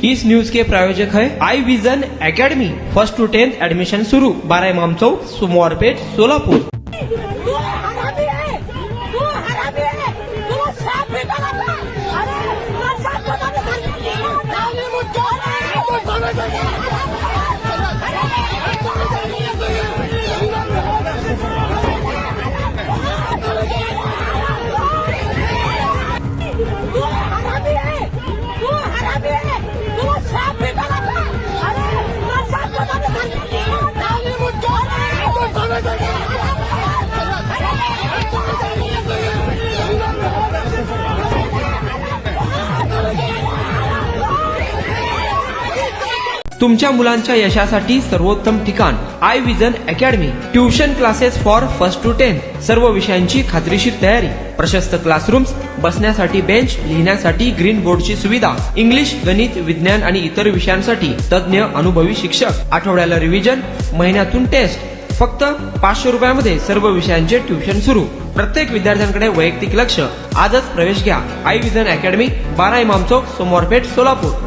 इस news के प्रायोजक है I Vision Academy. 1st to 10th admission शुरू। 12 इमाम चौक, सोमवारपेठ, सोलापुर। तू हरामी है, तू हरामी है, तू साफ भी कर रहा है। अरे मैं साफ बता दूं, नाली मुझे तू हरामी है, तू हरामी है, तू साफ भी कर रहा है। अरे मैं साफ बता दूं, नाली मुझे तुमच्या मुलांच्या यशासाठी सर्वोत्तम ठिकाण I vision academy. Tuition classes for 1st to 10th, सर्व विषयांची खात्रीशीर तयारी, प्रशस्त क्लासरूम्स, बसण्यासाठी बेंच, लिहिण्यासाठी ग्रीन बोर्डची सुविधा, इंग्लिश, गणित, विज्ञान आणि इतर विषयांसाठी तज्ञ अनुभवी शिक्षक, आठवड्याला रिव्हिजन, महिन्यातून टेस्ट। फक्त 500 रुपयामध्ये सर्व विषयांचे ट्युशन सुरू। प्रत्येक विद्यार्थ्यांकडे वैयक्तिक लक्ष। आजच प्रवेश घ्या। I vision academy, 12 Imam Chowk, Somwarpeth, Solapur.